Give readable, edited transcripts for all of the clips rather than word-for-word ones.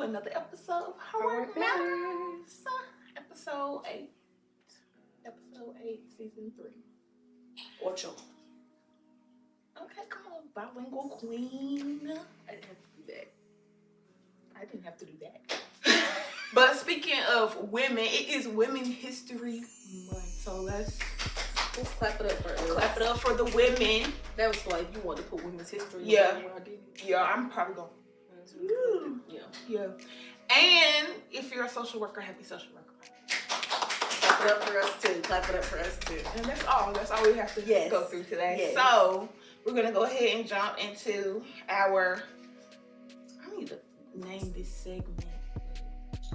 another episode of Homework Matters. Episode 8. Episode 8, season 3. 8. Okay, come on, bilingual queen. I didn't have to do that. I didn't have to do that. But speaking of women, it is Women's History Month. So let's clap it up for us. Clap it up for the women. That was like you wanted to put Women's History. Yeah. When I did it. Yeah, I'm probably going. Yeah. And if you're a social worker, happy social worker. Clap it up for us too. Clap it up for us too. And that's all. That's all we have to go through today. Yes. So we're gonna go ahead and jump into our. I need to name this segment.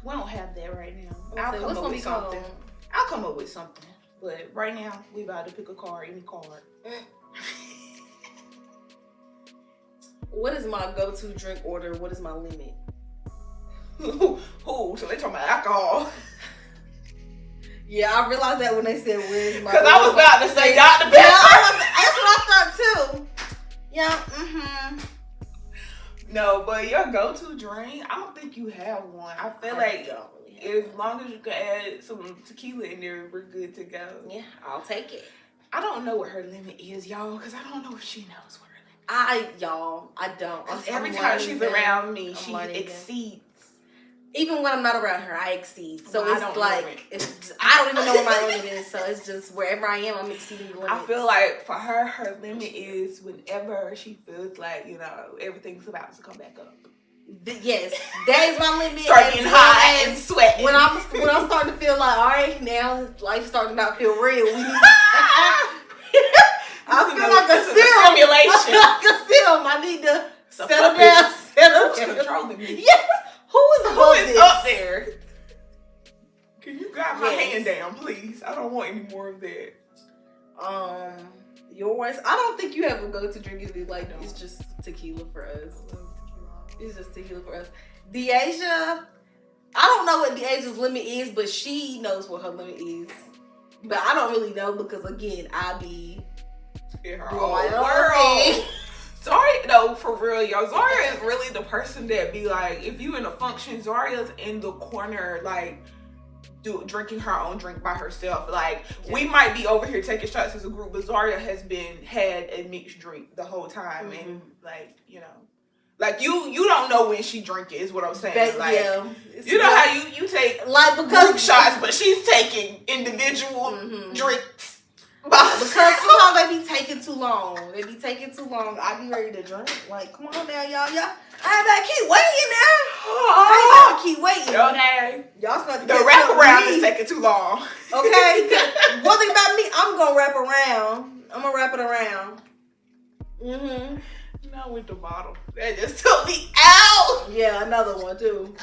We don't have that right now. I'll come up with something. I'll come up with something. But right now, we about to pick a card, any card. What is my go-to drink order? What is my limit? So they talking about alcohol. Yeah, I realized that when they said where's my. Because I was about to say Dr. Pepper. That's what I thought too. Yeah. No, but your go-to drink, I don't think you have one. I feel like as long as you can add some tequila in there, we're good to go. Yeah, I'll take it. I don't know what her limit is, y'all, because I don't know if she knows what her limit is. I don't. Every time she's around me, she exceeds. Even when I'm not around her, I exceed. So well, it's like, I don't even know what my limit is. So it's just wherever I am, I'm exceeding the limit. I feel like for her limit is whenever she feels like, everything's about to come back up. Yes, that is my limit. Start getting hot and sweating. When I'm starting to feel like, all right, now life's starting to not feel real. I feel like a serum. I feel like a serum. I need to settle down. Controlling me. Yes. Who is up there? Can you grab my hand down, please? I don't want any more of that. Yours? I don't think you have a go-to drink. It's just tequila for us. It's just tequila for us. DeAisha, I don't know what DeAisha's limit is, but she knows what her limit is. But I don't really know because again, I be in her own world. Zharyia, no, for real, y'all. Zharyia is really the person that be like, if you in a function, Zharyia's in the corner, like, drinking her own drink by herself. Like, we might be over here taking shots as a group, but Zharyia has had a mixed drink the whole time. Mm-hmm. And, like, like, you don't know when she drinking, is what I'm saying. Like, you know how you take group shots, but she's taking individual drinks. Because sometimes they be taking too long. I be ready to drink. Like, come on now, y'all. I ain't about to keep waiting now. I ain't about to keep waiting. Okay. Y'all starting the to wraparound is taking too long. Okay. One thing about me, I'm gonna wrap around. I'm gonna wrap it around. Not with the bottle. That just took me out. Yeah, another one too.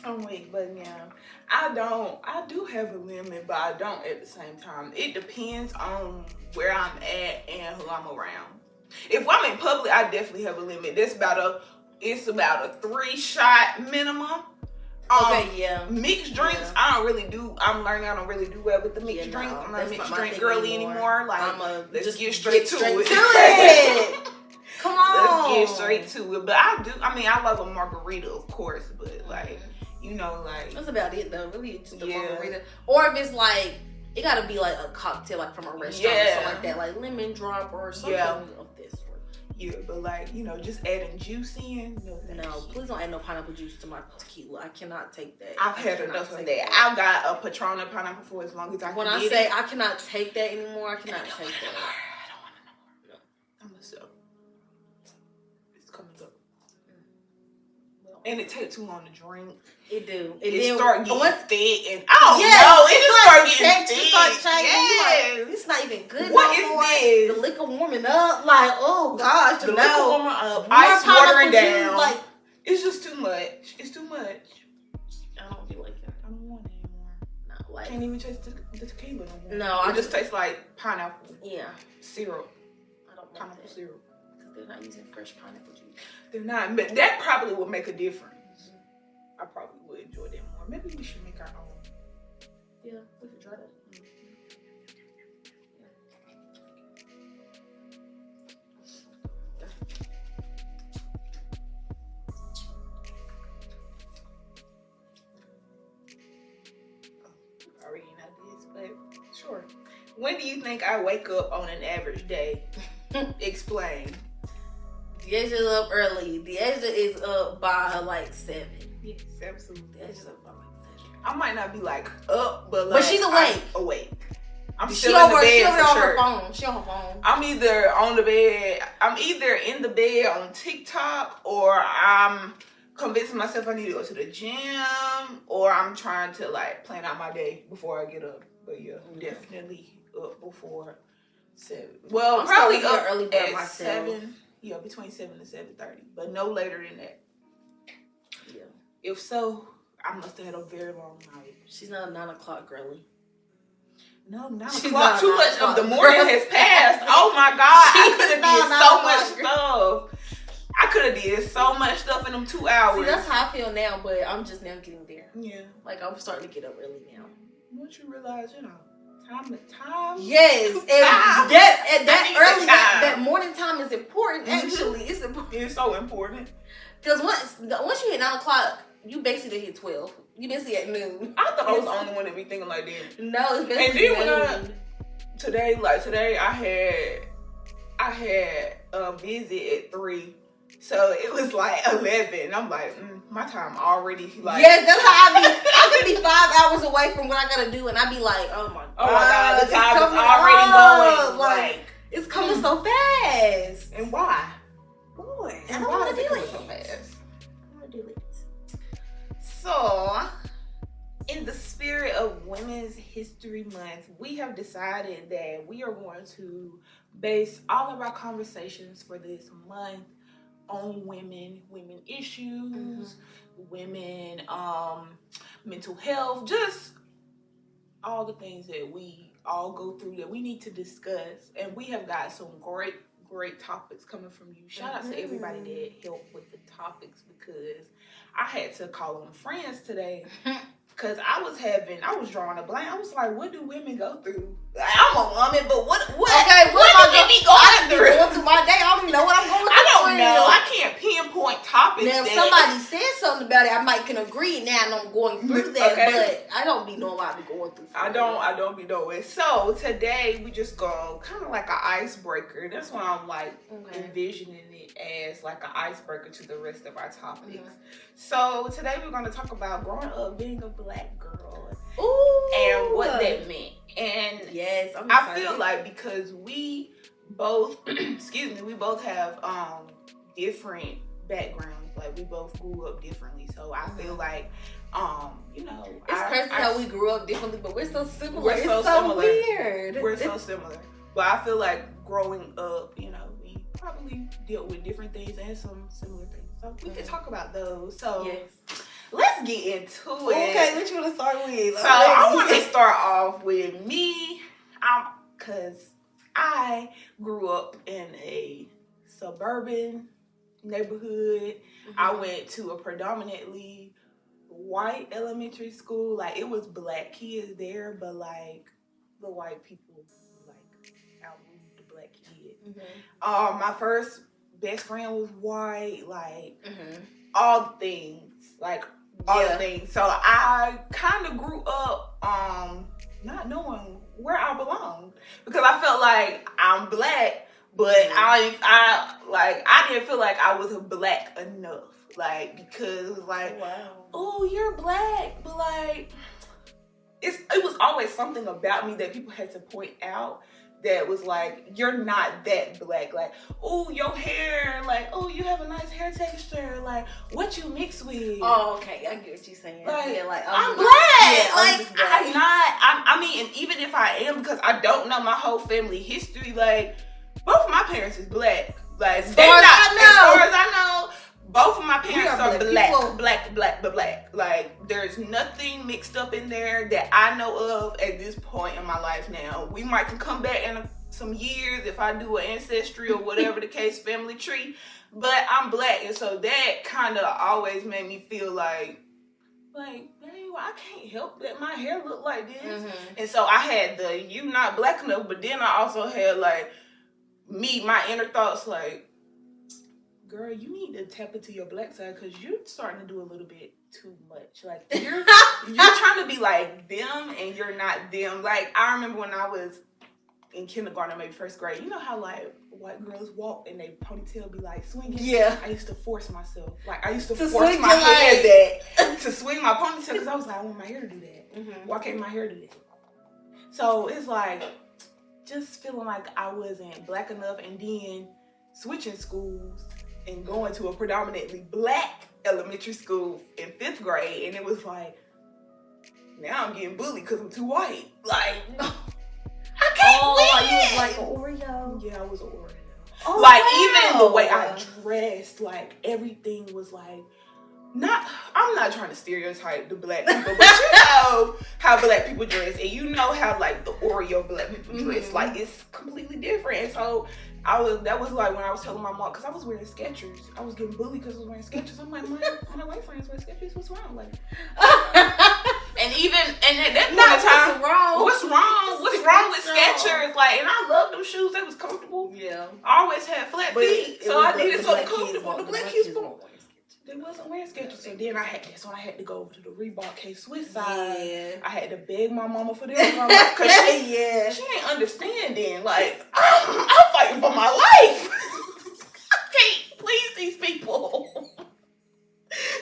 I'm weak, but yeah. I do have a limit, but I don't at the same time. It depends on where I'm at and who I'm around. If I'm in public, I definitely have a limit. It's about a 3-shot minimum. Mixed drinks, I'm learning I don't really do well with the mixed drinks. I'm not a mixed drink girly anymore. Like, let's get straight to it. Come on. Let's get straight to it. But I love a margarita, of course, but like, that's about it though. Really, just a margarita. Or if it's like, it gotta be like a cocktail, like from a restaurant or something like that, like lemon drop or something of this sort. Yeah, but like, just adding juice in. No, please don't add no pineapple juice to my tequila. I cannot take that. I've had enough of that. I've got a Patron and pineapple for as long as I can. When I say I cannot take that anymore, I cannot take that. I don't want it no more. I'm gonna sell. It's coming up. And it takes too long to drink. It do. It start getting thick, and I don't know. It just start getting thick. Like, it's not even good. What is this? The liquor warming up. Like, oh gosh, the liquor warming up. Ice watering down. Like, it's just too much. It's too much. I don't be like that. I don't want it anymore. No, like, can't even taste the tequila no more. No, it just tastes like pineapple. Yeah. Syrup. I don't want pineapple syrup. Because they're not using fresh pineapple juice. They're not, but that probably would make a difference. I probably would enjoy that more. Maybe we should make our own. Yeah, we could try that. Sure. When do you think I wake up on an average day? Explain. DeAisha's up early. DeAisha is up by like 7. Yes, absolutely. DeAisha's up by like 7. I might not be like up, but like, she's awake. Awake. I'm She still in the bed she for on sure. her phone. She on her phone. I'm either on the bed. I'm either in the bed on TikTok, or I'm convincing myself I need to go to the gym, or I'm trying to like plan out my day before I get up. But yeah, definitely up before 7. Well, I'm probably starting to up get early bird at myself. 7. Yeah, between 7 and 7:30, but no later than that. Yeah. If so, I must have had a very long night. She's not a 9 o'clock girly. No, 9 She's o'clock. not Too 9 much o'clock. of the morning has passed. Oh my God. I could have not did so 9 much o'clock. stuff. I could have did so much stuff in them 2 hours. See, that's how I feel now, but I'm just now getting there. Yeah. Like, I'm starting to get up early now. Once you realize, time. Yes, and Time. that morning time is important. Actually, it's important. It's so important. Because once you hit 9 o'clock, you basically hit 12. You basically at noon. I thought I was the only one that be thinking like that. No, it's basically And then at noon. Today I had a visit at 3. So it was like 11. I'm like, my time already like. Yes, that's how I be. I could be 5 hours away from what I gotta do, and I be like, oh my God, the time is already going. Like it's coming so fast. And why? Boy, I And don't why want is to it do coming it. so fast? I want to do it. So, in the spirit of Women's History Month, we have decided that we are going to base all of our conversations for this month on women issues, women, mental health, just all the things that we all go through that we need to discuss. And we have got some great topics coming from you. Shout out to everybody that helped with the topics, because I had to call on friends today because I was drawing a blank. I was like, what do women go through? Like, I'm a woman, but what do they be going through? Going through my day, I don't even know what I'm going through. I don't know. I can't pinpoint topics. Now, if somebody says something about it, I might can agree now, and I'm going through that. Okay. But I don't be knowing what I be going through. I don't be knowing. So today we just go kind of like an icebreaker. That's why I'm like envisioning it as like an icebreaker to the rest of our topics. So today we're going to talk about growing up being a Black girl. Ooh. And what that meant. And yes, I feel like because we both we both have different backgrounds. Like we both grew up differently. So I feel like it's crazy how we grew up differently, but we're so similar. We're so it's so similar. weird. We're so similar. But I feel like growing up, we probably dealt with different things and some similar things. So we can talk about those. So let's get into it. Okay, what you want to start with? So I want to start off with me, because I grew up in a suburban neighborhood. I went to a predominantly white elementary school. Like, it was Black kids there, but like the white people like outmoved the Black kid. My first best friend was white. Like all the things. Like all the things. So I kind of grew up not knowing where I belonged, because I felt like I'm Black, but I didn't feel like I was Black enough. Like, because like, oh, you're Black, but like it was always something about me that people had to point out that was like, you're not that Black. Like, oh, your hair, like, oh, you have a nice hair texture. Like, what you mix with? Oh, okay, I get what you're saying. Like, yeah, like I'm Black. Yeah, like, I'm not. I mean, and even if I am, because I don't know my whole family history. Like, both of my parents is Black. Like, as far as I know, both of my parents are Black. Like, there's nothing mixed up in there that I know of at this point in my life now. We might can come back in some years if I do an ancestry or whatever the case, family tree. But I'm Black, and so that kind of always made me feel like, dang, I can't help that my hair look like this. And so I had the, you not Black enough, but then I also had like my inner thoughts like, girl, you need to tap into your Black side, because you're starting to do a little bit too much. Like you're trying to be like them and you're not them. Like I remember when I was in kindergarten, maybe first grade, you know how like white girls walk and they ponytail be like swinging? Yeah. I used to force myself. Like I used to force swing my head back to swing my ponytail because I was like, I want my hair to do that. Mm-hmm. Why can't my hair do that? So it's like just feeling like I wasn't black enough, and then switching schools and going to a predominantly black elementary school in 5th grade, and it was like, now I'm getting bullied because I'm too white. Like, I can't win. You was like an Oreo? Yeah, I was an Oreo. Oh, like, wow. even the way I dressed, like, everything was like, I'm not trying to stereotype the black people, but you know how black people dress, and you know how, like, the Oreo black people dress. Mm-hmm. Like, it's completely different. So, that was like when I was telling my mom, because I was wearing Skechers. I was getting bullied because I was wearing Skechers. I'm like, my white friends wear Skechers. What's wrong? Like, and at that point in time, what's wrong with Skechers? Like, and I love them shoes. They was comfortable. Yeah. I always had flat feet, so I needed something comfortable. The black kids they wasn't wearing Skechers. So then I had to go over to the Reebok K-Swiss side. Yeah. I had to beg my mama for this. Because she ain't understanding. Like, I'm fighting for my life. I can't please these people.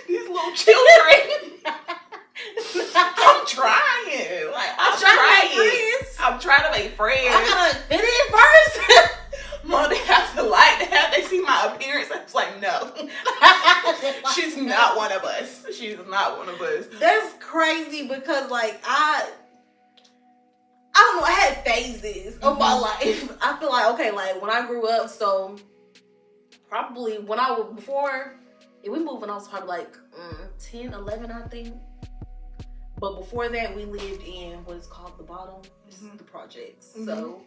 These little children. I'm trying. Like, I'm trying to make friends. I gotta fit in first. Mom, they have to they see my appearance. I was like, no. She's not one of us. She's not one of us. That's crazy because, like, I don't know, I had phases of my life. I feel like, okay, like, when I grew up, so probably if we moved when I was probably like 10, 11, I think. But before that, we lived in what is called the Bottom. This is the projects. Mm-hmm. So,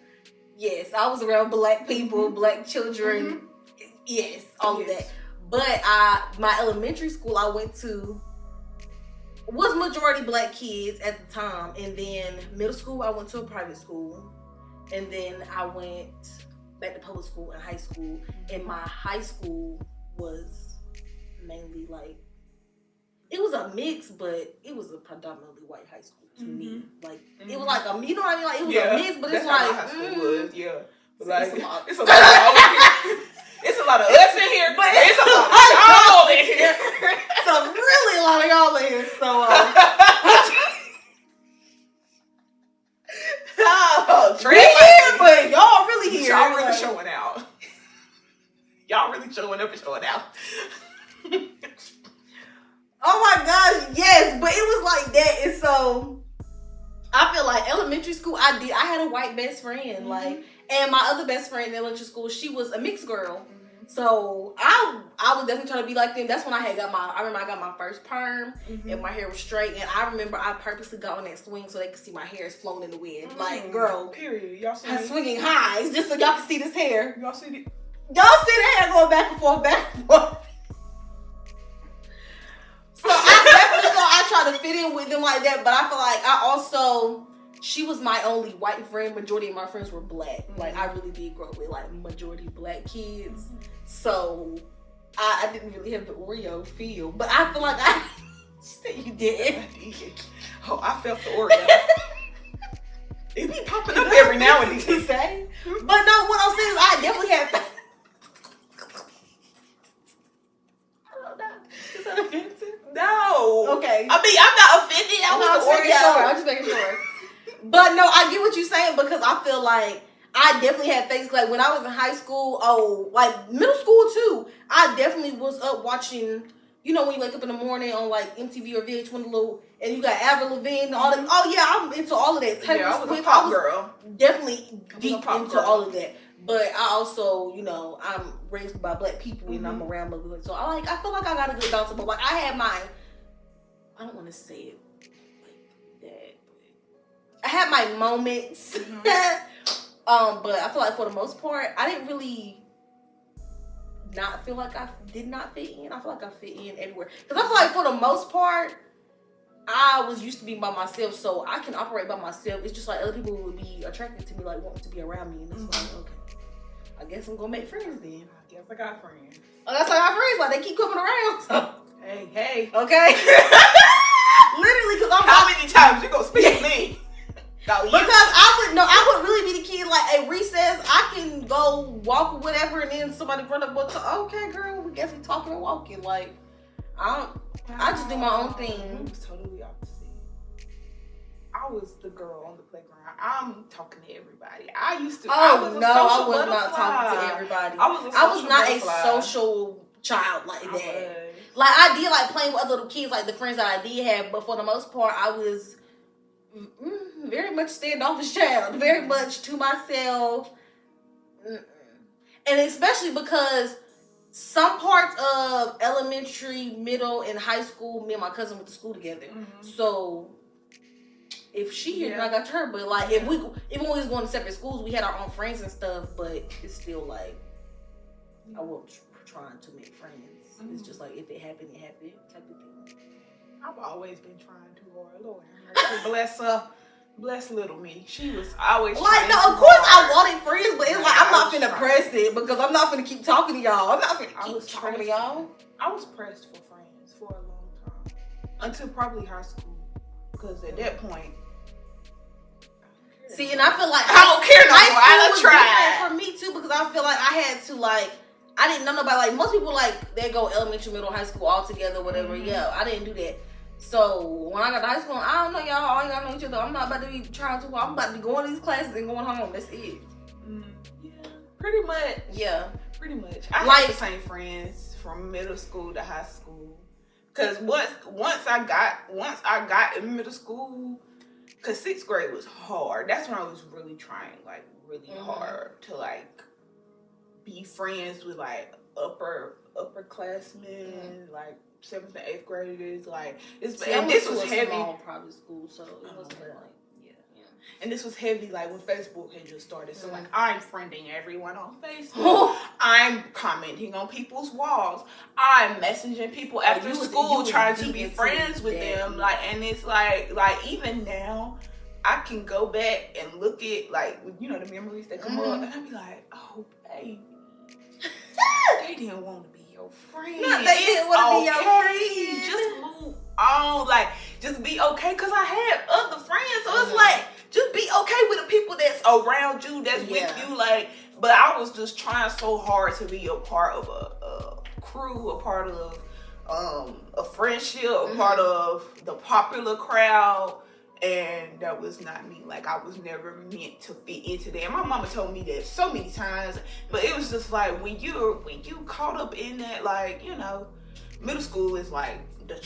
yes, I was around black people, black children. Mm-hmm. Yes, all of that. But my elementary school I went to was majority black kids at the time. And then middle school, I went to a private school. And then I went back to public school and high school. And my high school was mainly like, it was a mix, but it was a predominantly white high school to me. Like, it was like you know what I mean? Like, it was a mix, but it's like, high school was, But like, it's a lot of y'all in here. It's a lot of us in here, but it's a lot of y'all in here. It's a really lot of y'all in here. So, we here, but y'all really here. Y'all really showing out. Y'all really showing up and showing out. Oh my gosh, yes, but it was like that, and so I feel like elementary school, I had a white best friend, like, and my other best friend in elementary school, she was a mixed girl, so I was definitely trying to be like them. That's when I remember I got my first perm, and my hair was straight, and I remember I purposely got on that swing so they could see my hair is flowing in the wind, like, girl, period. Y'all see me swinging highs just so y'all can see this hair. Y'all see it? Y'all see the hair going back and forth, back and forth. So I definitely thought I tried to fit in with them like that, but I feel like she was my only white friend. Majority of my friends were black. Like, I really did grow up with like majority black kids. So I didn't really have the Oreo feel. But I feel like she said you did. Oh, I felt the Oreo. It be popping up every now and then. To say? But no, what I'm saying is I definitely had. Is that offensive? No. Okay. I mean, I'm not offended. I'm just making sure. But no, I get what you're saying because I feel like I definitely had things like when I was in high school, like middle school too. I definitely was up watching, you know, when you wake up in the morning on like MTV or VH1 and you got Avril Lavigne and all that. Oh yeah, I'm into all of that. I was a pop girl. Definitely deep into all of that. But I also, you know, I'm raised by black people and I'm around black. So I feel like I got a good bounce. But like I had I don't want to say it like that. But I had my moments. But I feel like for the most part, I didn't really not feel like I did not fit in. I feel like I fit in everywhere. Because I feel like for the most part, I was used to being by myself, so I can operate by myself. It's just like other people would be attracted to me, like wanting to be around me, and it's like, okay. I guess I'm gonna make friends then. I guess I got friends. Oh, that's why I got friends. Like they keep coming around. So. Hey. Okay. Literally, because I'm. How many times you gonna speak to me? No, because I would really be the kid. Like at recess, I can go walk or whatever, and then somebody run up and say, "Okay, girl, we guess we talking and walking." Like I just do my own thing. It was totally opposite. I was the girl on the playground. I'm talking to everybody. I was not talking to everybody. I was not a social child like that. Like I did like playing with other little kids, like the friends that I did have, but for the most part, I was very much standoffish child, very much to myself, and especially because some parts of elementary, middle, and high school, me and my cousin went to school together. Mm-hmm. So if she here, then I got her. But like, even when we was going to separate schools, we had our own friends and stuff. But it's still like, I wasn't trying to make friends. Mm-hmm. It's just like if it happened, it happened type of thing. I've always been trying too hard. Lord, bless her. Bless little me. She was always like, no, of course I wanted friends, but it's like I'm not finna press it because I'm not finna keep talking to y'all. I'm not finna keep talking to y'all. I was pressed for friends for a long time. Until probably high school. Because at that point, see, and I feel like I don't care no more. I done tried. For me too, because I feel like I had to like, I didn't know nobody. Like most people, like they go elementary, middle, high school all together, whatever. Mm-hmm. Yeah, I didn't do that. So when I got to high school, I don't know y'all. All y'all know each other. I'm not about to be trying to. I'm about to be going to these classes and going home. That's it. Yeah, pretty much. Yeah, pretty much. I had the same friends from middle school to high school. Cause once I got in middle school, cause 6th grade was hard. That's when I was really trying, like really hard to like be friends with like upperclassmen, like 7th and 8th graders. Like this was heavy. Small private school, so it was like and this was heavy, like when Facebook had just started. So like I'm friending everyone on Facebook. I'm commenting on people's walls. I'm messaging people after school trying to be friends with them. Like, and it's like even now, I can go back and look at like the memories that come up, and I be like, oh baby, they didn't want to be your friend. No, they didn't want to be your friend. Just move on, like just be okay. Cause I had other friends, so it's like. Just be okay with the people that's around you, that's with you. Like, but I was just trying so hard to be a part of a crew, a part of a friendship, a part of the popular crowd, and that was not me. Like, I was never meant to fit into that. And my mama told me that so many times, but it was just like when you caught up in that, like middle school is like the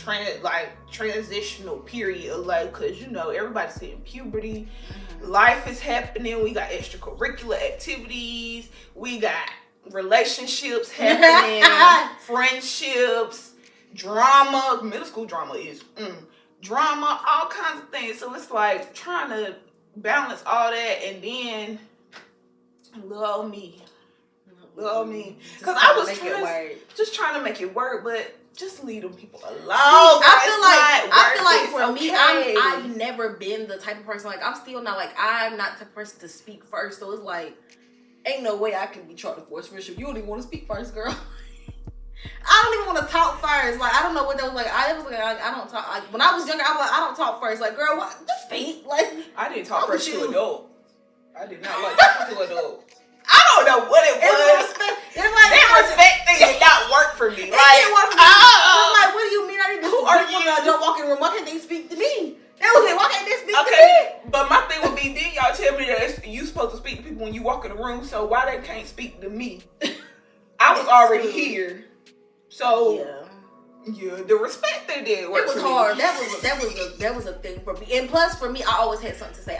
transitional period, like, cause everybody's hitting puberty, life is happening, we got extracurricular activities, we got relationships happening, friendships, drama. Middle school drama is drama, all kinds of things. So it's like trying to balance all that, and then little old me, cause I was trying to make it work, but just leave them people alone. I feel like for me, I've never been the type of person, like I'm still not like, I'm not the type of person to speak first. So it's like, ain't no way I can be trying to force friendship. You don't even want to speak first, girl. I don't even want to talk first. Like I don't know what that was like. I don't talk. Like when I was younger, I was like, I don't talk first. Like girl, what? Just speak. Like I didn't talk first to adults. I did not like talking to adults. I don't know what it was. That respect thing did not work for me. Like, it didn't work for me. Like, what do you mean? I need to who are you? Don't walk in the room. Why can't they speak to me? That was it. Why can't they speak to me? But my thing would be, then y'all tell me that you supposed to speak to people when you walk in the room. So why they can't speak to me? I was already here. So yeah, the respect they did work. It was hard. That was a thing for me. And plus, for me, I always had something to say.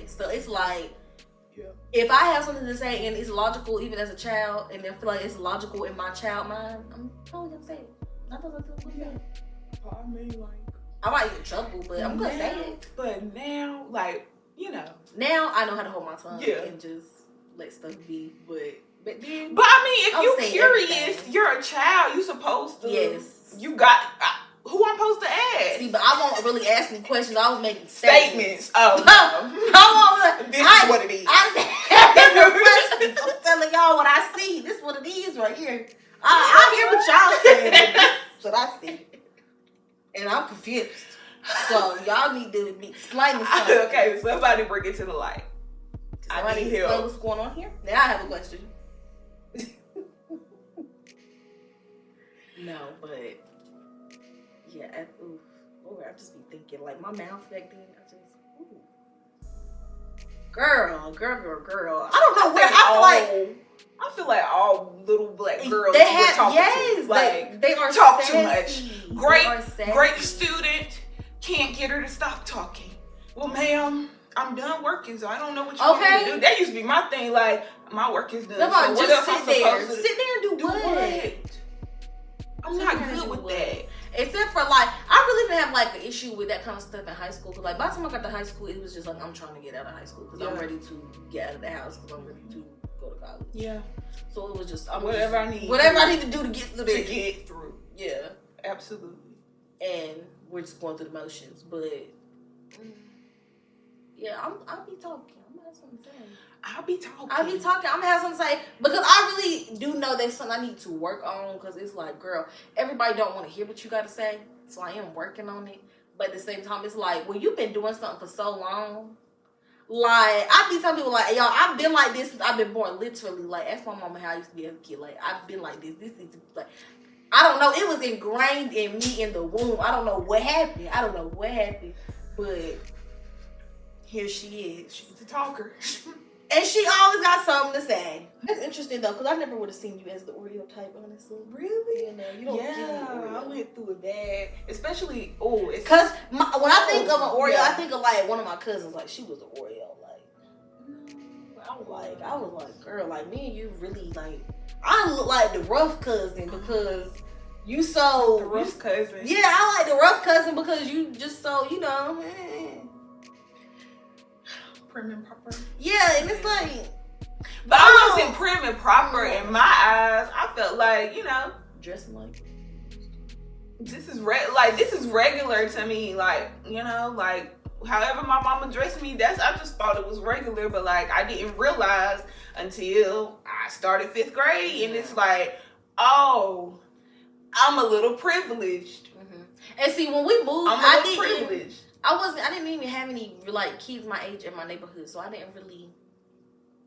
So it's like. Yeah. If I have something to say and it's logical, even as a child, and then feel like it's logical in my child mind, I'm probably gonna say it. I mean, like, I might get in trouble, but I'm gonna say it. But now, like, now I know how to hold my tongue and just let stuff be. But then, I mean, if you're curious, everything. You're a child. You supposed to. Yes. You got. Who I'm supposed to ask? See, but I won't really ask any questions. I was making statements. Oh, no. I won't. This is what it is. I have no questions. I'm telling somebody bring it to the light. I need help. What's going on here? Now I have a question. No, but yeah, I just be thinking like my mouth back then. Girl. I don't know where I feel like all little black girls they have talking yes, to. Like they are talk sassy. too much. Great student, can't get her to stop talking. Well, ma'am, I'm done working, so I don't know what you want me to do. That used to be my thing. Like my work is done. Come on, so just sit there. Sit there and do what? I'm not good with that. Except for like, I really didn't have like an issue with that kind of stuff in high school. Cause like by the time I got to high school, it was just like I'm trying to get out of high school because I'm ready to get out of the house because I'm ready to go to college. Yeah. So it was just whatever I need to do to get through this. To get through. Yeah. Absolutely. And we're just going through the motions, but yeah, I'll be talking. I'm gonna have something to say. I'll be talking. I'm gonna have something to say because I really do know that's something I need to work on. Because it's like, girl, everybody don't want to hear what you got to say, so I am working on it. But at the same time, it's like, well, you've been doing something for so long. Like I be telling people, like, y'all, I've been like this since I've been born. Literally, like, ask my mama how I used to be as a kid. Like, I've been like this. This is like, I don't know. It was ingrained in me in the womb. I don't know what happened. But here she is. She's a talker. And she always got something to say. That's interesting though, because I never would have seen you as the Oreo type, honestly. Really? You don't give me Oreo. I went through it bad. Especially, because when I think of an Oreo, I think of like one of my cousins, like she was an Oreo. Like, I was like, girl, like me and you really like, I look like the rough cousin because you so. The rough cousin. Yeah, I like the rough cousin because you just so, you know. Prim and proper. Yeah, and it's like, but I wasn't prim and proper in my eyes. I felt like, you know, dressing like this is regular to me. Like, you know, like however my mama dressed me, I just thought it was regular. But like I didn't realize until I started 5th grade, and it's like, oh, I'm a little privileged. And see, when we moved, I'm a little privileged. I didn't even have any like kids my age in my neighborhood, so I didn't really.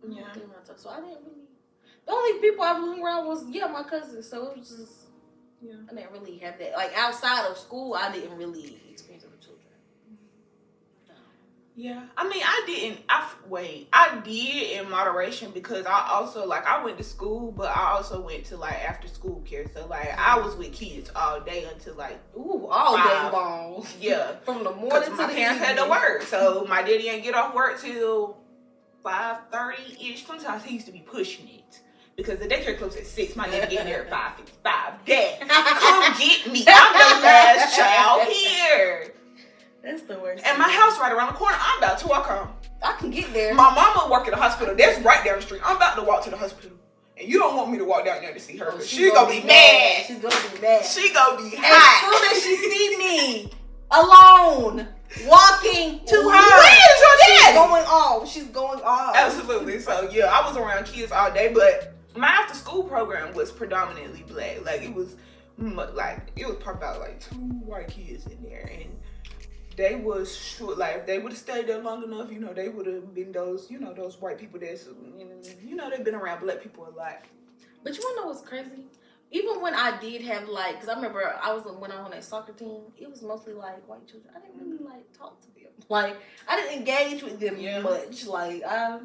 Yeah. So I didn't really. The only people I was around was my cousins. So it was just. Yeah. I didn't really have that. Like outside of school, I didn't really experience it with children. No. Yeah, I mean, I did in moderation because I also I went to school, but I also went to after school care. So I was with kids all day until all day long. Yeah, from the morning to my parents had to work, so my daddy didn't get off work till 5:30 ish. Sometimes he used to be pushing it. Because the daycare closed at 6, my daddy getting there at 5:55. Dad, come get me. I'm the last child here. That's the worst. And my house right around the corner. I'm about to walk home. I can get there. My mama work at the hospital. That's right down the street. I'm about to walk to the hospital. And you don't want me to walk down there to see her. Oh, she's gonna be mad. She's gonna be mad. She gonna be hot. As soon as she see me alone walking to her, where is your dad? She's going off. Absolutely. So yeah, I was around kids all day, but my after school program was predominantly black. It was probably about 2 white kids in there, and they was short. If they would have stayed there long enough, they would have been those white people that's they've been around black people a lot. But you wanna know what's crazy? Even when I did have because I remember when I was on that soccer team, it was mostly white children. I didn't really talk to them. I didn't engage with them much. I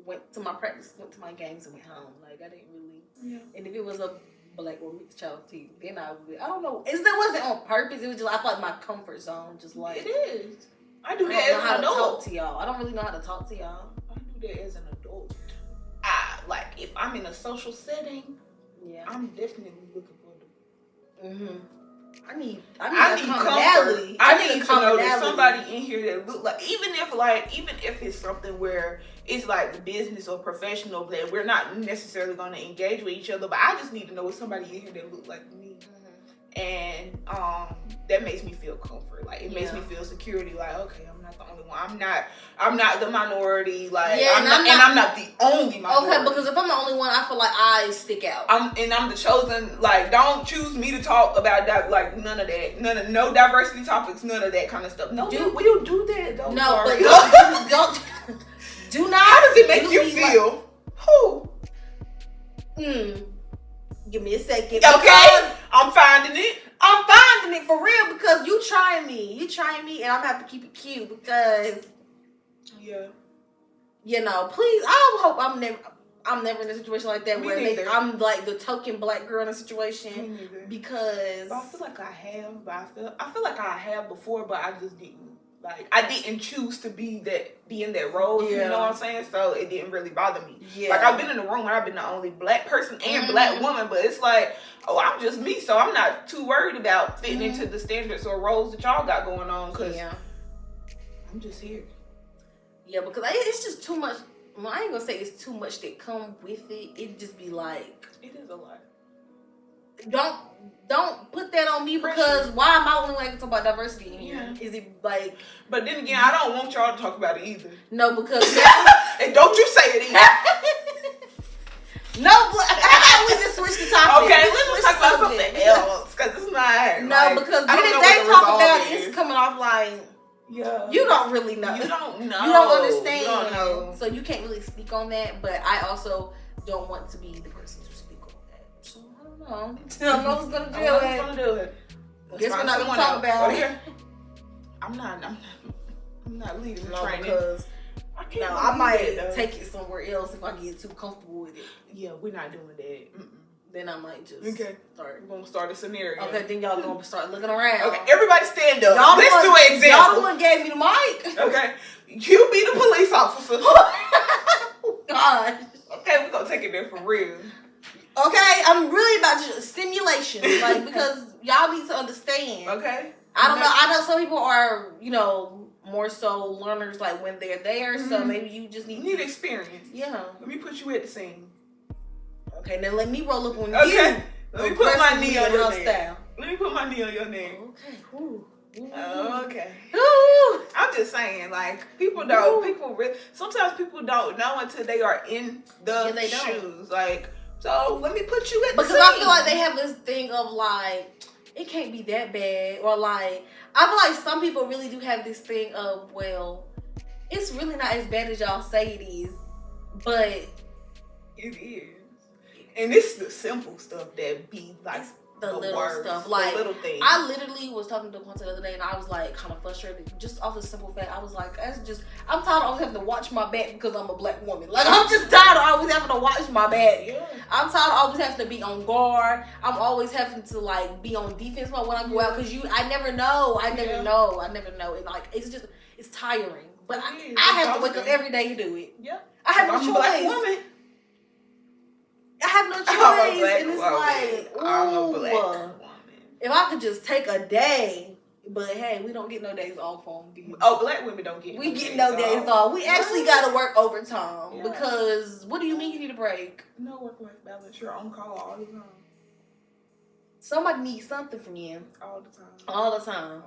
went to my practice, went to my games, and went home. I didn't really. Yeah. And if it was a black or mixed child team, then I don't know. It wasn't on purpose. It was just I felt my comfort zone. Just it is. I do that as an adult. I don't know how to talk to y'all. I don't really know how to talk to y'all. I do that as an adult. If I'm in a social setting, I'm definitely looking for them. I need comfort. I need to know that somebody in here that look even if it's something where it's business or professional that we're not necessarily going to engage with each other, but I just need to know somebody in here that look like me. and that makes me feel comfort. Like it makes me feel security. Like okay, I'm not the only one. I'm not the minority. Like I'm not the only minority. Okay, because if I'm the only one, I feel like I stick out. I'm the chosen. Like don't choose me to talk about that. Like none of that. No diversity topics. None of that kind of stuff. No, we'll do that though. No, but don't do not. How does it make you feel? Who? Give me a second. Okay, I'm finding it. I'm finding it for real because you trying me, and I'm gonna have to keep it cute because, you know, please. I hope I'm never in a situation like that where I'm like the token black girl in a situation because. But I feel like I have. I feel like I have before, but I just didn't. Like I didn't choose to be in that role. You know what I'm saying? So it didn't really bother me. Yeah. Like I've been in the room and I've been the only black person and black woman, but it's like, oh, I'm just me, so I'm not too worried about fitting into the standards or roles that y'all got going on. Cause I'm just here. Yeah, because it's just too much. Well, I ain't gonna say it's too much that come with it. It just be like it is a lot. Don't put that on me because why am I only like to talk about diversity in here? Is it like? But then again, I don't want y'all to talk about it either. No, because and don't you say it either. No, but how we just switch the topic? Okay, let's talk about something else because it's not. No, because then if they talk about it, it's coming off like. Yeah. You don't really know. You don't know. You don't understand. You don't know. So you can't really speak on that. But I also don't want to be the person to speak on that. So I don't know. I don't know who's gonna do it. Guess we're not gonna talk about it. I'm not leading the training. Because I might take it somewhere else if I get too comfortable with it. Yeah, we're not doing that. Then I might just start. We're gonna start a scenario. Okay, then y'all gonna start looking around. Okay, everybody stand up. Let's do an example. Y'all the one gave me the mic. Okay, you be the police officer. Gosh. Okay, we're gonna take it there for real. Okay, I'm really about to simulation, like because y'all need to understand. Okay. I don't know. I know some people are, more so learners like when they're there. So maybe you just need experience. Yeah. Let me put you at the scene. Okay, now let me roll up on you. Okay. Let me put my knee on your name. Let me put my knee on your name. Okay. Ooh. Okay. Ooh. I'm just saying, like, sometimes people don't know until they are in the shoes. Like, so let me put you at the scene. Because I feel like they have this thing of like, it can't be that bad. Or like, I feel like some people really do have this thing of, well, it's really not as bad as y'all say it is. But it is. And it's the simple stuff that be like the little worst, stuff. Like, the little things. I literally was talking to Quinta the other day and I was like kind of frustrated just off the simple fact. I was like, I'm tired of always having to watch my back because I'm a black woman. Like, I'm just tired of always having to watch my back. Yeah. I'm tired of always having to be on guard. I'm always having to like be on defense when I go out because I never know. I never know. And like, it's tiring. But I have to wake up every day to do it. Yeah. I have no choice. I'm a black woman. I have no choice, and it's like, I'm a black woman. If I could just take a day, but hey, we don't get no days off on these. Oh, black women don't get. We get no days off. We actually got to work overtime because what do you mean you need a break? No work-life balance. You're on call all the time. Somebody needs something from you. All the time. All the time.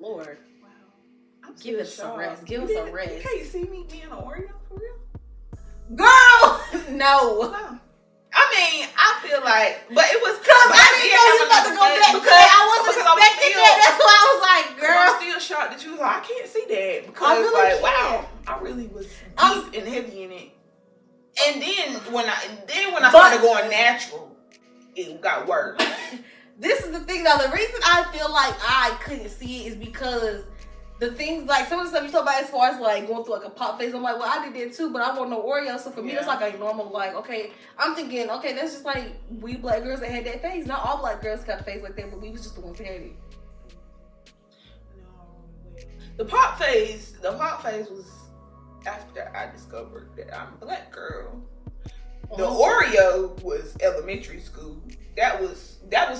Lord. Wow. Give us some rest. Give us some rest. You can't see me being an Oreo for real. Girl, no. I mean, I feel like, but it was because I didn't know you about to go back because I wasn't expecting that. That's why I was like, girl. I'm still shocked that you was like, I can't see that because I really like, wow, I really was deep and heavy in it. And then when I started going natural, it got worse. This is the thing though. The reason I feel like I couldn't see it is because the things like some of the stuff you talk about as far as like going through like a pop phase, I'm like, well, I did that too, but I want no Oreo. So for me, it's like a normal like, okay, I'm thinking, okay, that's just like we black girls that had that phase. Not all black girls got a phase like that, but we was just the ones that had it. No, the pop phase was after I discovered that I'm a black girl. The Oreo was elementary school. That was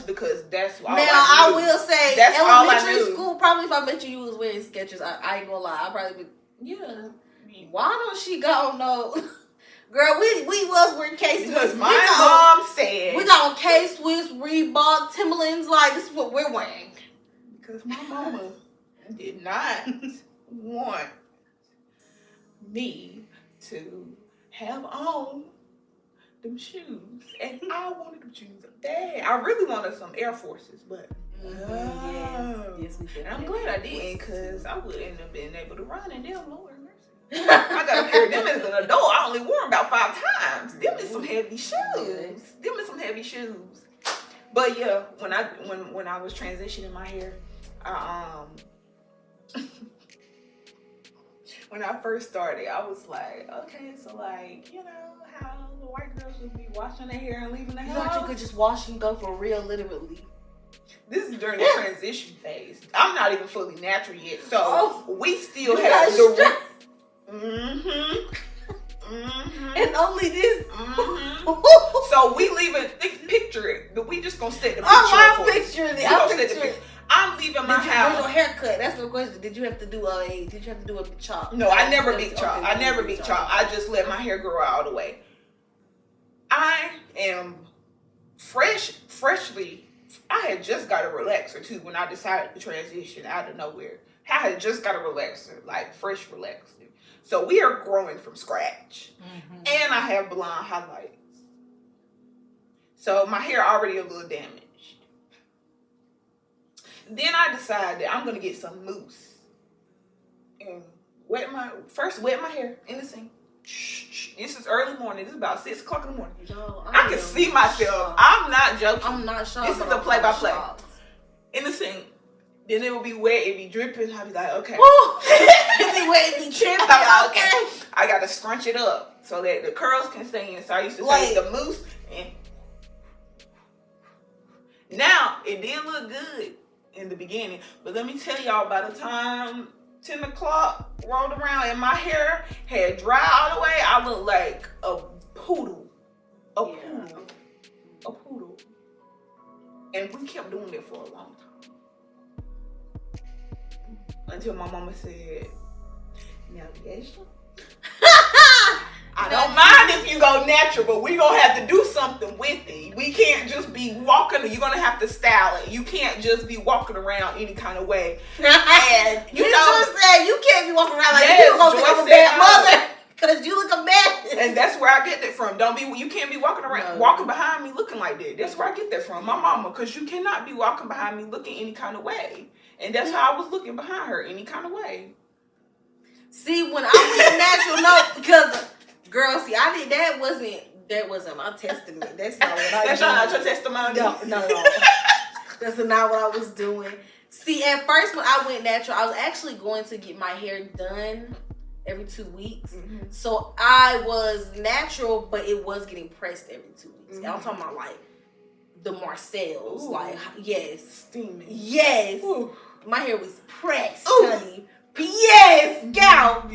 because that's all I will say that's elementary school. Probably if I met you was wearing Skechers. I ain't gonna lie. I probably be, Why don't she got no? Girl, we was wearing K-Swiss. Because my mom said. We got on K-Swiss, Reebok, Timberlands. Like, this is what we're wearing. Because my mama did not want me to have on them shoes. And I wanted them shoes bad. I really wanted some Air Forces, but Yes, we did. and I'm glad I didn't, because I wouldn't have been able to run in them, Lord mercy. I got a pair of them as an adult. I only wore them about 5 times. Them is some heavy shoes. Them is some heavy shoes. But yeah, when I was transitioning my hair, when I first started, I was like, okay, so like, you know how the white girls would be washing their hair and leaving the house. You thought you could just wash and go for real, literally. This is during the transition phase. I'm not even fully natural yet, so we still you have the. And only this. So we leaving. Picture it, but we just gonna set the picture. I'm picturing it. I'm leaving my house. Where's your haircut? That's the question. Did you have to do a chop? No, I never big chop. I never big chop. I just let my hair grow all the way. I am freshly. I had just got a relaxer too when I decided to transition out of nowhere. I had just got a relaxer, like fresh relaxer. So we are growing from scratch. And I have blonde highlights. So my hair already a little damaged. Then I decided that I'm going to get some mousse. And wet my hair in the sink. This is early morning. This is about 6 o'clock in the morning. Yo, I can see myself. I'm not joking. I'm not shocked. This is a play-by-play. In the sink. Then it will be wet, it be dripping. I'll be like, okay. It be wet, it be dripping. Okay. I got to scrunch it up so that the curls can stay in. So I used to take the mousse and now it did look good in the beginning. But let me tell y'all, by the time 10 o'clock rolled around and my hair had dried all the way, I looked like a poodle. A poodle. And we kept doing it for a long time. Until my mama said, now DeAisha, I don't mind if you go natural, but we gonna have to do something with it. We can't just be walking, you're gonna have to style it. You can't just be walking around any kind of way. And you just said you can't be walking around like you gonna become a bad mother. Cause you look a mess. And that's where I get that from. You can't be walking around, walking behind me looking like that. That's where I get that from. My mama, cause you cannot be walking behind me looking any kind of way. And that's how I was looking behind her, any kind of way. See, when I went natural, no, because girl, see, I did that wasn't my testament. That's not what I That's not your testimony. No. That's not what I was doing. See, at first when I went natural, I was actually going to get my hair done every 2 weeks. So I was natural, but it was getting pressed every 2 weeks. And I'm talking about like the Marcells, like yes, steaming, yes. Ooh. My hair was pressed, honey. Yes, scalp,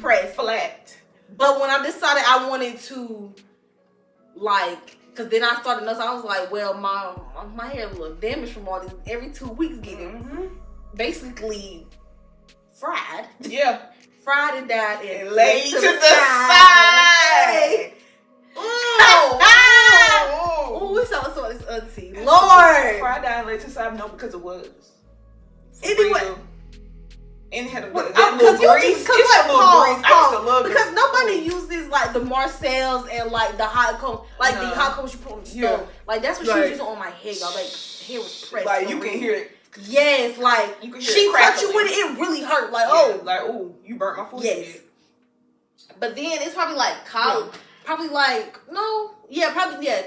pressed, flat. But when I decided I wanted to, like, cause then I started noticing, I was like, well, my hair a little damaged from all this every 2 weeks getting basically fried. Yeah. Fried and dyed and laid to the side. Ooh, we saw this auntie. Lord. Fried, dyed, and laid to the side. No, because it was. Anyway. And it had a little grease. Because nobody uses like the Marcells and like the hot comb, like the hot combs you put on the stove. Like that's what she was using on my hair, y'all. Like hair was pressed. Like you can hear it. Yes, like you can hear she touched you with it. It really hurt. Like you burnt my forehead. Yes. But then it's probably like college. Probably like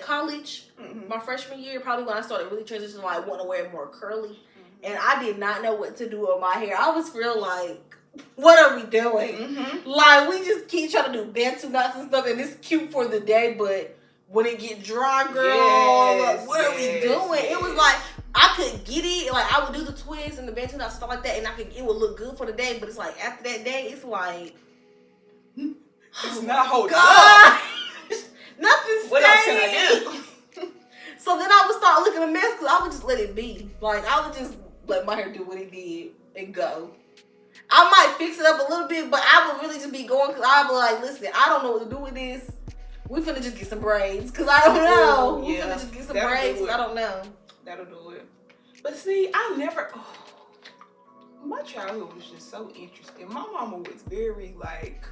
college. My freshman year, probably when I started really transitioning, like wanting to wear it more curly. And I did not know what to do with my hair. I was real like, what are we doing? Like, we just keep trying to do bantu knots and stuff, and it's cute for the day, but when it get dry, girl, like, what are we doing? It was like, I could get it, like, I would do the twists and the bantu knots and stuff like that, and it would look good for the day, but it's like, after that day, it's like, it's not holding up. Nothing's What else can I do? So then I would start looking a mess, because I would just let it be. Like, I would just let my hair do what it did and go. I might fix it up a little bit, but I would really just be going because I'll be like, listen, I don't know what to do with this. We finna just get some braids because I don't know. We finna just get some braids because I don't know. That'll do it. But see, I never. My childhood was just so interesting. My mama was very like.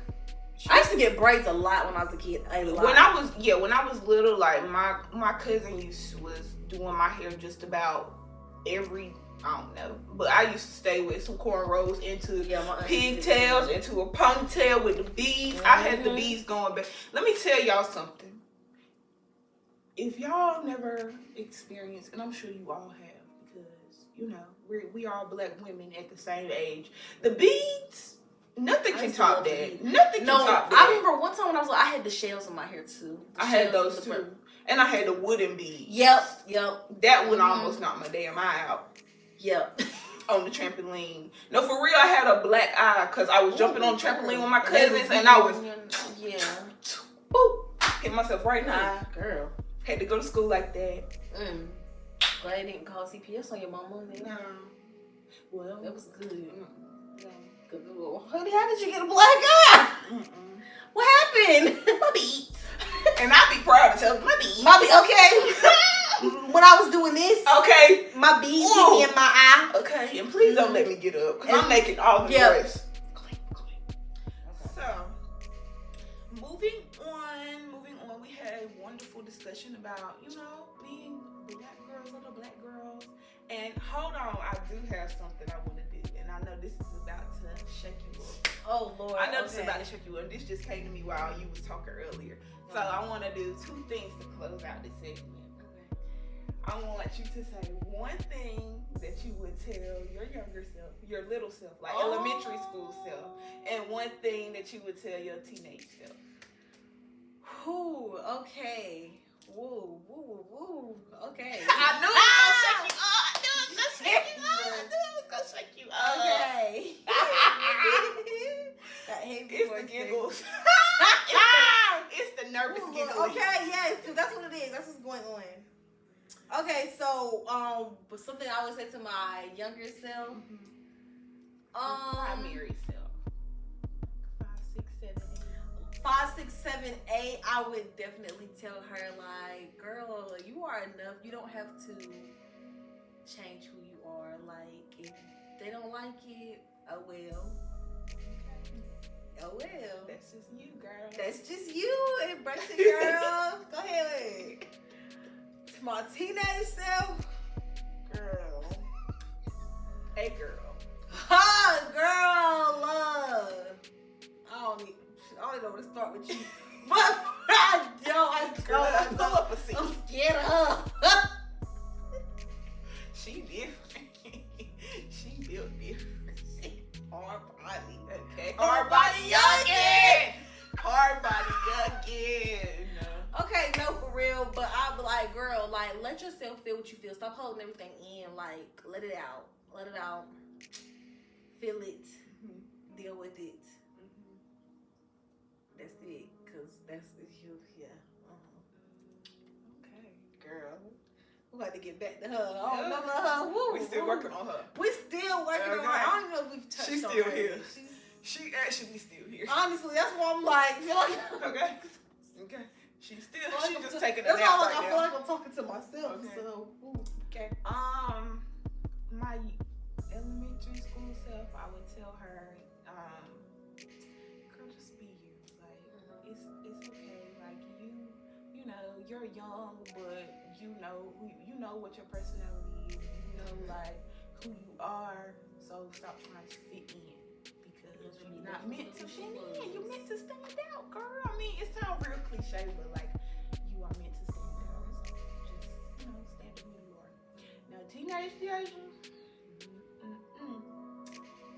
I used to get braids a lot when I was a kid. A lot. When I was little, like my cousin was doing my hair just about every. I don't know, but I used to stay with some cornrows into pigtails, into a ponytail with the beads. I had the beads going back. Let me tell y'all something. If y'all never experienced, and I'm sure you all have, because you know we all black women at the same age. The beads, nothing can top that. Nothing can top that. I remember one time when I was like, I had the shells in my hair too. I had those too, and I had the wooden beads. Yep. That one almost knocked my damn eye out. Yep. On the trampoline. No, for real, I had a black eye because I was jumping on the trampoline with my cousins and I was boop, hit myself right in the eye. Girl. Had to go to school like that. Glad I didn't call CPS on your mama. No. Well, that was good. Honey, how did you get a black eye? What happened? My beads. And I be proud to tell my beads. My beads, okay. When I was doing this, okay, my beads hit me in my eye. Okay, and please don't let me get up because I'm making all the noise. So, moving on, we had a wonderful discussion about, being black girls, little black girls. And hold on, I do have something I want to do, and I know this is about to shake you up. Oh Lord, I know this is about to shake you up. This just came to me while you was talking earlier. So I want to do two things to close out this segment. I want you to say one thing that you would tell your younger self, your little self, like elementary school self, and one thing that you would tell your teenage self. Ooh, okay. Woo. Okay. I knew it was gonna shake you up. I knew it was gonna shake you up. Okay. It's the giggles. It's the nervous giggling. Okay, yes, that's what it is. That's what's going on. Okay, so but something I would say to my younger self. Primary self. 5, 6, 7, 8. 5, 6, 7, 8. I would definitely tell her, like, girl, you are enough. You don't have to change who you are. Like, if they don't like it, oh well. Oh well. That's just you, girl. That's just you. Embrace it, girl. Go ahead. To my teenage self, girl. Hey, girl. Ha, girl, love. I don't even know where to start with you. But I don't. Pull up a seat. I'm scared of her. She different. She built different. Hard body. Okay. Hard body youngin. Hard body youngin. Okay, no, for real. But I'll be like, girl, like, let yourself feel what you feel. Stop holding everything in. Like, let it out. Let it out. Feel it. Deal with it. That's it. Because that's you. Yeah. Okay, girl. We got to get back to her. I don't remember her. Woo, we still working on her. We still working on her. I don't even know if we've touched She's on still her. here. She actually still here. Honestly, that's why I'm like, feel like okay. She's just taking a nap right now. right I now. feel like I'm talking to myself. Okay. So, okay. My elementary school self, I would tell her, girl, just be you. Like, it's okay. Like, you know, you're young, but you know what your personality is. You know, like, who you are. So stop trying to fit in. Because you're not meant to fit in. You're meant to stand out, girl. I mean, it sounds real cliche, but like, you are meant to stand out. So just, stand who you are. Now, teenage DeAisha,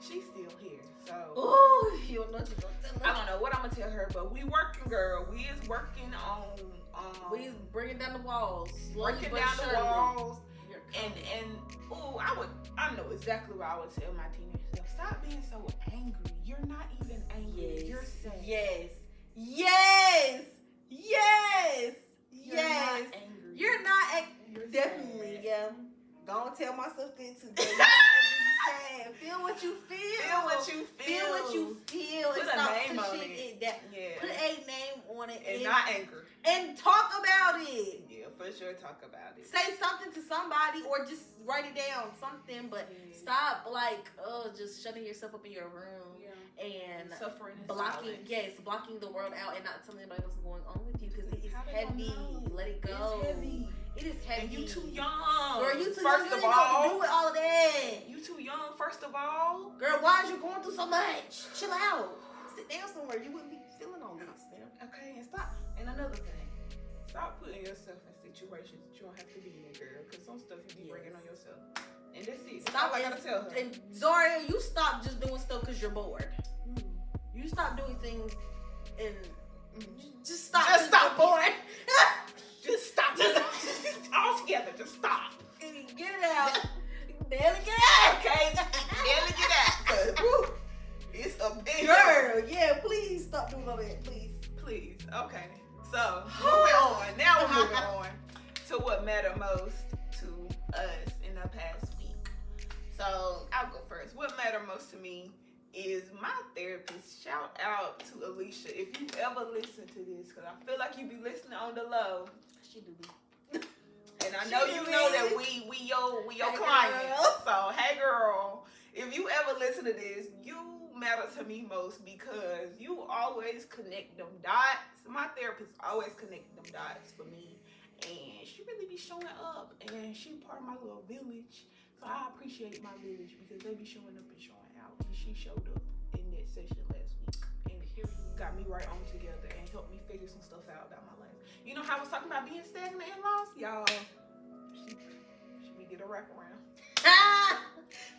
she's still here. So, oh, you don't know what you're gonna tell her. I don't know what I'm gonna tell her, but we working, girl. We is working on. We is bringing down the walls. Breaking down the walls. And I know exactly what I would tell my teenage self. Stop being so angry. You're not even angry. Yes. You're sad. Yes. You're not angry. You're not You're definitely, sad. yeah. Don't tell myself that too. Feel what you feel. Feel what you that. Yeah. Put a name on it. And not anger. And talk about it. Yeah, for sure, talk about it. Say something to somebody or just write it down, something, but stop, like, just shutting yourself up in your room and suffering and blocking the world out and not telling anybody what's going on with you because it is heavy. Let it go. It's heavy. It is heavy. And you too young. Girl, you too first young. Of all, do with all of that. You too young, first of all. Girl, why is you going through so much? Chill out. Sit down somewhere. You wouldn't be feeling all this. Okay, and stop. And another thing, stop putting yourself in situations that you don't have to be in, girl. Because some stuff you be bringing on yourself. And that's it. Stop. I gotta tell her. And Zharyia, you stop just doing stuff because you're bored. You stop doing things and just stop. Just stop bored. Just stop. Just all together. Just stop. Get it out. Barely get out. Okay. Barely get out. Cause woo, it's a big girl. Yeah, please stop doing all that, please. Please. Okay. So moving on. Now we're moving on to what mattered most to us in the past week. So I'll go first. What mattered most to me is my therapist. Shout out to DeAisha. If you ever listen to this, because I feel like you be listening on the low. She do. And I know you know that we your client. Girl. So hey girl, if you ever listen to this, you matter to me most because you always connect them dots. My therapist always connected them dots for me. And she really be showing up and she part of my little village. So I appreciate my village because they be showing up and showing out. And she showed up in that session last week and got me right on together and helped me figure some stuff out about my life. You know how I was talking about being stagnant and lost? Y'all, we did a wraparound.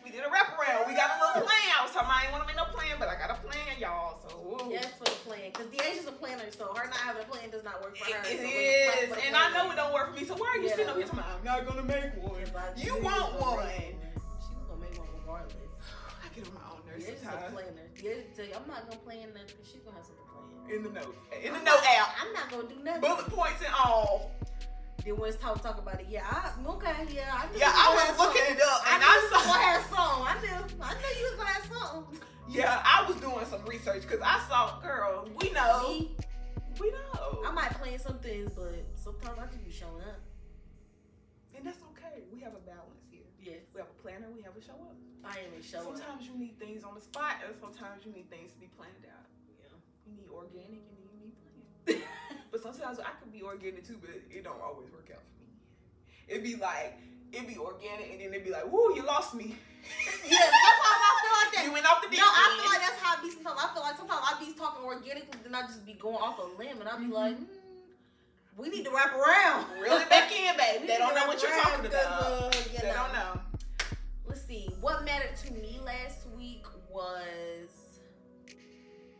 We did a wraparound. We got a little plan. I was talking about I didn't want to make no plan, but I got a plan, y'all. So, woo. Yes, for the plan. Because DeAisha's a planner, so her not having a plan does not work for her. It is. And I know it don't work for me. So why are you sitting up here talking about, I'm not going to make one? You want one. She was going to make one regardless. I get on my own nerves sometimes. sometimes. A planner. DeAisha tell you, I'm not going to plan nothing because she's going to have something planned. In the note. In the note app. I'm not going to do nothing. Bullet points and all. Then when it's talk about it, I knew I was looking it up and I saw you was gonna have something. I knew you was gonna have something. Yeah, I was doing some research because I saw, girl, we know. We know. I might plan some things, but sometimes I just be showing up. And that's okay. We have a balance here. Yes. We have a planner, we have a show up. I ain't even show up. Sometimes you need things on the spot and sometimes you need things to be planned out. Yeah. You need organic and then you need planned. But sometimes I could be organic too, but it don't always work out for me. It'd be organic and then it'd be like, woo, you lost me. Yeah, sometimes I feel like that. You went off the deep end. No, I feel like that's how I be sometimes. I feel like sometimes I be talking organically, then I just be going off a limb and I be like, we need to wrap around. Reel it back in, baby. They don't know what you're talking about. They don't know. Let's see. What mattered to me last week was...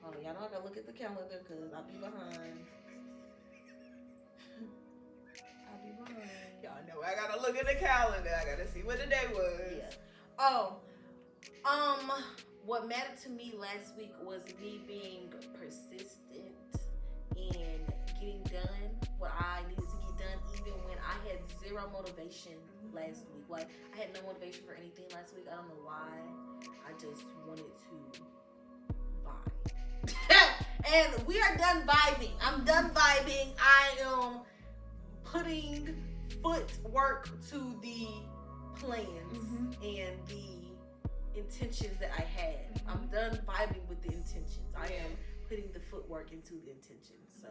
Oh, y'all know I gotta look at the calendar because I'll be behind. Y'all know I gotta look at the calendar. I gotta see what the day was. Yeah. Oh. What mattered to me last week was me being persistent in getting done what I needed to get done, even when I had zero motivation last week. Like, I had no motivation for anything last week. I don't know why. I just wanted to vibe. And we are done vibing. I'm done vibing. I am putting footwork to the plans and the intentions that I had. I'm done vibing with the intentions. I am putting the footwork into the intentions. So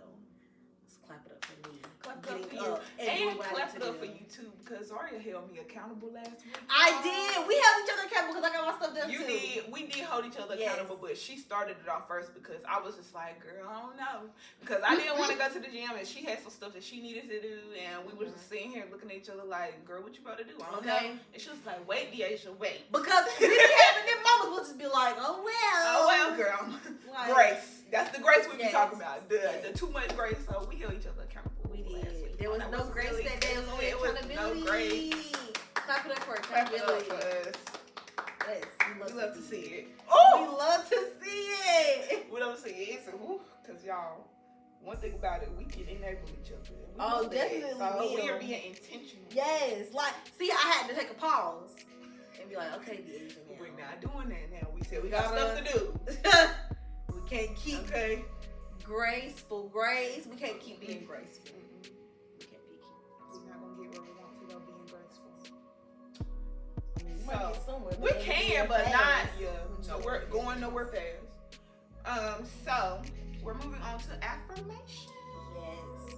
let's clap it up for me. Clap it up for you. And clap it up for you too, because Zharyia held me accountable last week. I did. We held each other accountable because I got my stuff done too. We did hold each other accountable, but she started it off first because I was just like, girl, I don't know. Because I didn't want to go to the gym and she had some stuff that she needed to do and we were just sitting here looking at each other like, girl, what you about to do? I don't know. And she was like, wait, DeAisha, wait. Because we be having them moments, we'll just be like, oh well. Oh well, girl. Like, grace. That's the grace we be talking about. The too much grace. So we held each other accountable. We did. There was no grace really that day. It was only accountability. No grace. Clap it up for accountability. Clap it up for us. Yes, we love to see it. Oh, we love to see it. We love to see it. So, because y'all, one thing about it, we can enable each other. Oh, definitely. So we are being intentional. Yes, like, see, I had to take a pause and be like, okay, DeAisha, we're not doing that now. We said we got stuff to do. We can't keep Graceful. Grace. We can't keep being graceful. We can't be We're not gonna get where we want to go being graceful. we might get somewhere. We but ain't can, being but not. fast. Yeah, no, we're going nowhere fast. So we're moving on to affirmation. Yes.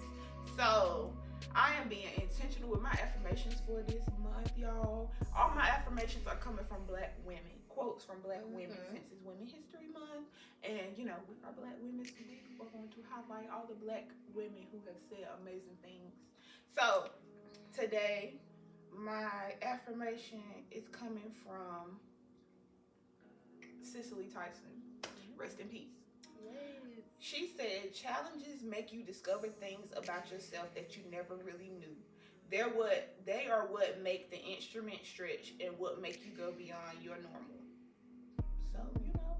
So I am being intentional with my affirmations for this month, y'all. All my affirmations are coming from Black women. Quotes from Black women, since it's Women History Month. And, you know, we are Black women, so we are going to highlight all the Black women who have said amazing things. So today, my affirmation is coming from Cicely Tyson. Rest in peace. Yes. She said, challenges make you discover things about yourself that you never really knew. They are what make the instrument stretch and what make you go beyond your normal. So, you know,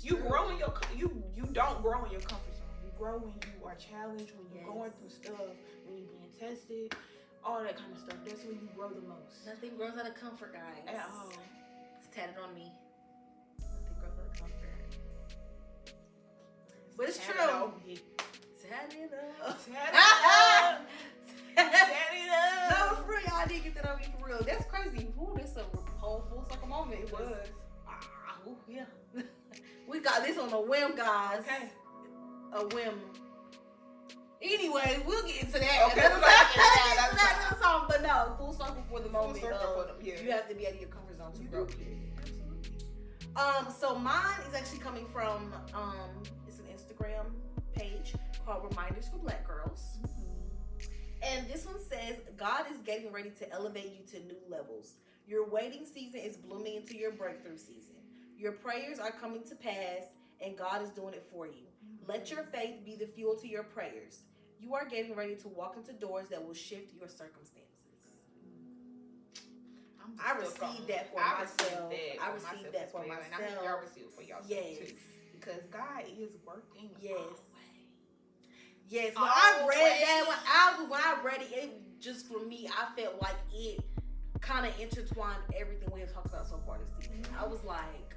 you grow in you don't grow in your comfort zone. You grow when you are challenged, when you're going through stuff, when you're being tested, all that kind of stuff. That's when you grow the most. Nothing grows out of comfort, guys. At all. It's tatted on me. Nothing grows out of comfort. But it's true. Tat it up. Tat it up. Tat it up. No, for real, y'all did get that on me for real. That's crazy. Ooh, that's a whole full circle moment. It was. Ooh, yeah. We got this on a whim, guys. Okay. A whim. Anyway, we'll get into that. Okay, we'll get into that's all. But no, full circle for the moment. Full circle for them, yeah. You have to be out of your comfort zone to You grow. do. So mine is actually coming from it's an Instagram page called Reminders for Black Girls. And this one says, God is getting ready to elevate you to new levels. Your waiting season is blooming into your breakthrough season. Your prayers are coming to pass, and God is doing it for you. Let your faith be the fuel to your prayers. You are getting ready to walk into doors that will shift your circumstances. I received that for myself. I received that for myself. And I think y'all receive it for yourself too. Because God is working. Yes. Yes. When I read that, when I read it, it just for me, I felt like it kind of intertwined everything we have talked about so far this season. I was like,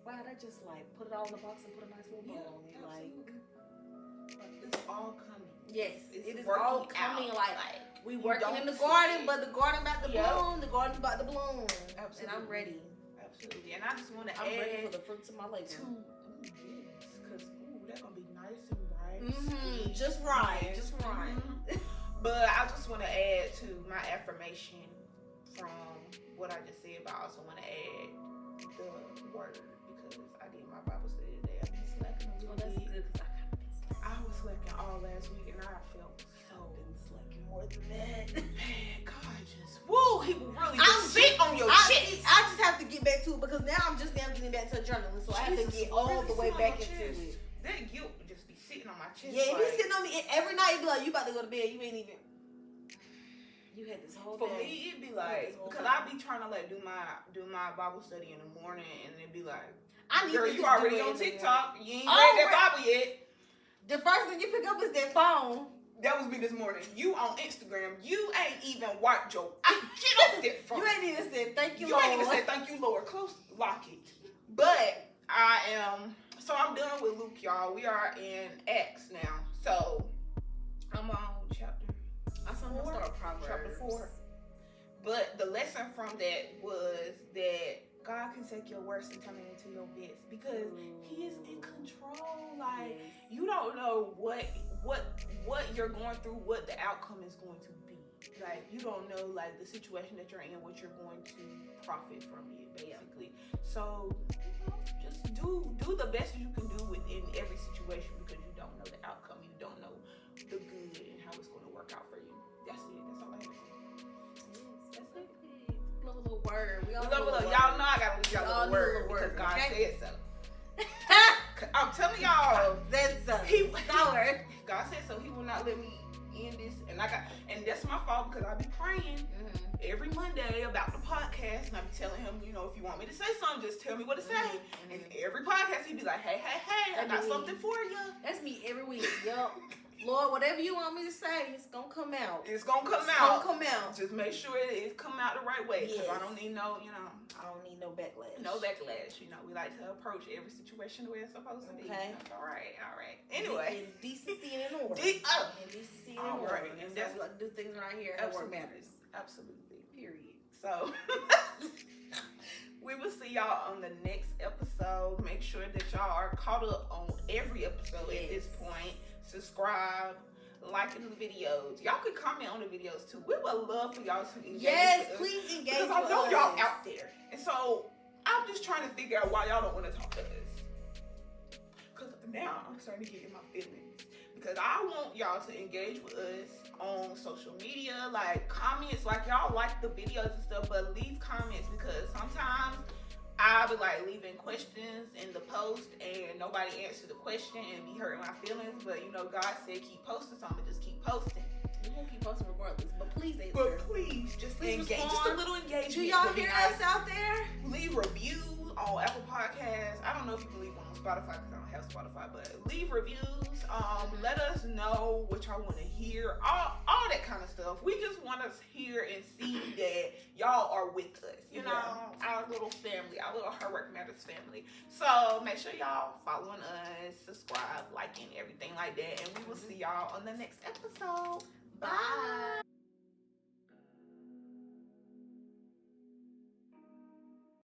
wow, that just like put it all in the box and put a nice little bow on it. Like it's all coming. Yes, it is all coming. Like we working in the see garden, it. but the garden about to bloom. The garden's about to bloom. Absolutely. And I'm ready. Absolutely. And I just want to I'm add ready for the fruits of my labor. Yes, because that's gonna be nice and right. Mm-hmm. Just right. Just right. Mm-hmm. But I just want to add to my affirmation from what I just said, but I also want to add the word because I did my Bible study today. I've been slacking a little bit. That's good because I kind of been slacking. I was slacking all last week and I felt so Slacking more than that. man. God just woo, he will really just sit on your chest. I just have to get back to it because now I'm getting back to journaling, so I have to get all the way back into it. That guilt would just be sitting on my chest. Yeah, it be sitting on me every night. It be like, you about to go to bed. You ain't even. You had this whole For day. me, it'd be like because I be trying to like do my Bible study in the morning, and it'd be like, girl, you already on TikTok. You ain't read that Bible yet. The first thing you pick up is that phone. That was me this morning. You on Instagram. You ain't even wiped your. Get off that phone. You ain't even said thank you, You Lord. ain't even said thank you, Lord. Lock it. But I am. So I'm done with Luke, y'all. We are in Acts now. So I'm on chapter. I'm gonna start Proverbs. Chapter 4. But the lesson from that was that God can take your worst and turn it into your best because He is in control. Like you don't know what you're going through, what the outcome is going to be. Like you don't know like the situation that you're in, what you're going to profit from it, basically. So just do the best you can do within every situation because you don't know the outcome, you don't know the good and how it's going to work out for you. That's it. That's all I have to say. That's it. Love a little word. We all Love a little. Y'all know I gotta leave y'all a little word because God said so. I'm telling y'all. That's God said so. He will not let me end this, and that's my fault because I be praying every Monday about the podcast, and I be telling him, you know, if you want me to say something, just tell me what to say. And every podcast, he be like, hey, I got something for you. That's me every week. Yup. Lord, whatever you want me to say, it's gonna come out. It's gonna come It's out. gonna come out. Just make sure it come out the right way. Because I don't need no, I don't need no backlash. No backlash. We like to approach every situation the way it's supposed to be. Okay. All right. Anyway. In decency and in order. In decency and in all order. right. And that's what I do things around here. At work matters. Absolutely. Period. So we will see y'all on the next episode. Make sure that y'all are caught up on every episode at this point. Subscribe, liking the videos. Y'all could comment on the videos too. We would love for y'all to engage. Yes, please engage. Because I know y'all out there. And so I'm just trying to figure out why y'all don't want to talk to us. Because now I'm starting to get in my feelings. Because I want y'all to engage with us on social media, like comments, like y'all like the videos and stuff, but leave comments because sometimes I'll be like leaving questions in the post and nobody answered the question and be hurting my feelings. But God said keep posting, so I'm gonna just keep posting. We're gonna keep posting regardless, but please answer. But please just engage. Respond. Just a little engagement. Do y'all hear us out there? Leave reviews on Apple Podcasts. I don't know if you can leave one on Spotify because I don't have Spotify, but leave reviews. Let us know what y'all want to hear. All that kind of stuff. We just want to hear and see that y'all are with us. Our little family, our little Her Work Matters family. So make sure y'all following us, subscribe, liking, everything like that, and we will see y'all on the next episode. Bye.